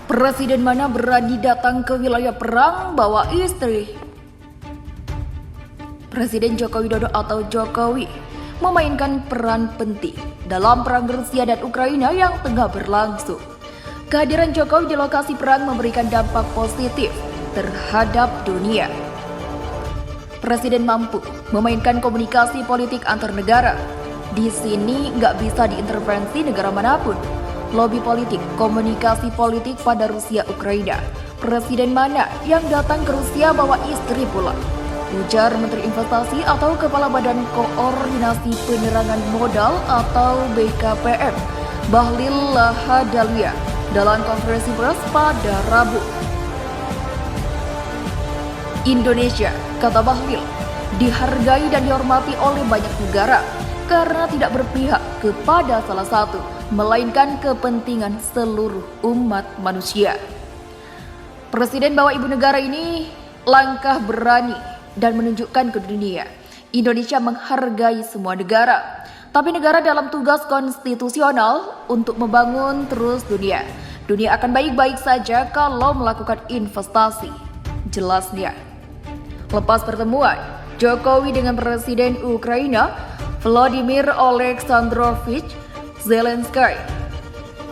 Presiden mana berani datang ke wilayah perang bawa istri? Presiden Joko Widodo atau Jokowi memainkan peran penting dalam perang Rusia dan Ukraina yang tengah berlangsung. Kehadiran Jokowi di lokasi perang memberikan dampak positif terhadap dunia. Presiden mampu memainkan komunikasi politik antar negara. Di sini nggak bisa diintervensi negara manapun. Lobby politik, komunikasi politik pada Rusia Ukraina. Presiden mana yang datang ke Rusia bawa istri pula? Ujar Menteri Investasi atau Kepala Badan Koordinasi Penerangan Modal atau BKPM, Bahlil Lahadalia, dalam konferensi pers pada Rabu. Indonesia, kata Bahlil, dihargai dan dihormati oleh banyak negara karena tidak berpihak kepada salah satu, melainkan kepentingan seluruh umat manusia. Presiden bawa ibu negara ini langkah berani dan menunjukkan ke dunia, Indonesia menghargai semua negara, tapi negara dalam tugas konstitusional untuk membangun terus dunia. Dunia akan baik-baik saja kalau melakukan investasi, jelasnya. Lepas pertemuan Jokowi dengan Presiden Ukraina Volodymyr Alexandrovich Zelensky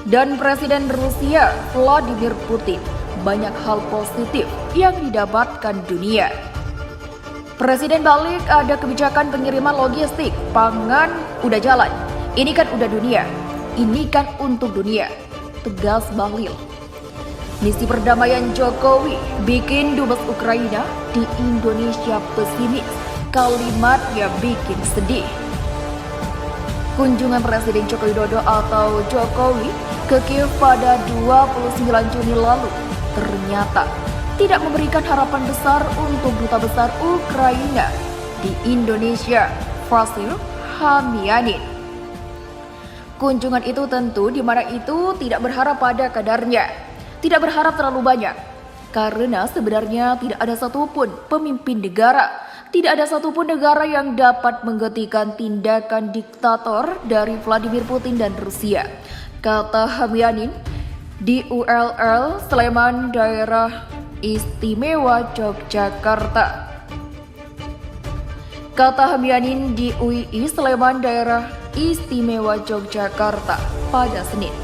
dan Presiden Rusia Vladimir Putin, banyak hal positif yang didapatkan dunia. Presiden balik, ada kebijakan pengiriman logistik, pangan udah jalan. Ini kan udah dunia, ini kan untuk dunia, tegas Bahlil. Misi perdamaian Jokowi bikin dubes Ukraina di Indonesia pesimis, kalimatnya bikin sedih. Kunjungan Presiden Joko Widodo atau Jokowi ke Kiev pada 29 Juni lalu ternyata tidak memberikan harapan besar untuk Duta Besar Ukraina di Indonesia, Vasil Hamyanin. Kunjungan itu tentu di mana itu tidak berharap pada kadarnya, tidak berharap terlalu banyak, karena sebenarnya tidak ada satupun pemimpin negara, tidak ada satupun negara yang dapat menghentikan tindakan diktator dari Vladimir Putin dan Rusia, kata Hamyanin di ULL Sleman, Daerah Istimewa Yogyakarta. Kata Hamyanin di UII Sleman, Daerah Istimewa Yogyakarta pada Senin.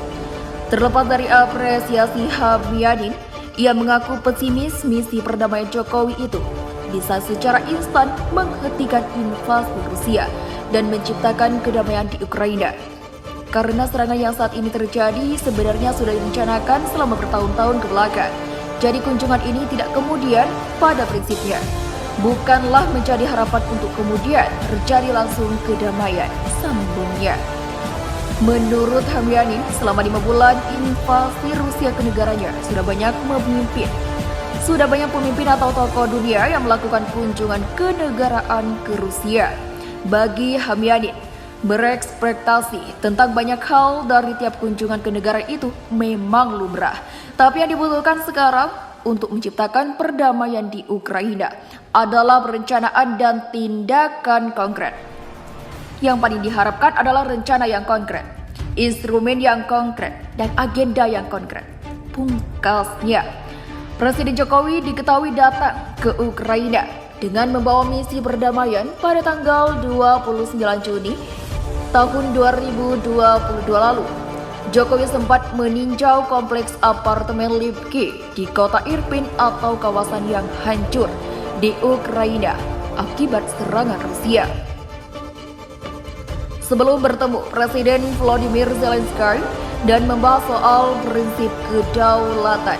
Terlepas dari apresiasi Hamyanin, ia mengaku pesimis misi perdamaian Jokowi itu bisa secara instan menghentikan invasi Rusia dan menciptakan kedamaian di Ukraina. Karena serangan yang saat ini terjadi sebenarnya sudah direncanakan selama bertahun-tahun ke belakang. Jadi kunjungan ini tidak kemudian pada prinsipnya bukanlah menjadi harapan untuk kemudian terjadi langsung kedamaian, sambungnya. Menurut Hamyanin, selama 5 bulan invasi Rusia ke negaranya sudah banyak pemimpin atau tokoh dunia yang melakukan kunjungan kenegaraan ke Rusia. Bagi Hamyanin, berekspektasi tentang banyak hal dari tiap kunjungan ke negara itu memang lumrah. Tapi yang dibutuhkan sekarang untuk menciptakan perdamaian di Ukraina adalah perencanaan dan tindakan konkret. Yang paling diharapkan adalah rencana yang konkret, instrumen yang konkret, dan agenda yang konkret, pungkasnya. Presiden Jokowi diketahui datang ke Ukraina dengan membawa misi perdamaian pada tanggal 29 Juni tahun 2022 lalu. Jokowi sempat meninjau kompleks apartemen Lipki di kota Irpin atau kawasan yang hancur di Ukraina akibat serangan Rusia. Sebelum bertemu Presiden Volodymyr Zelensky dan membahas soal prinsip kedaulatan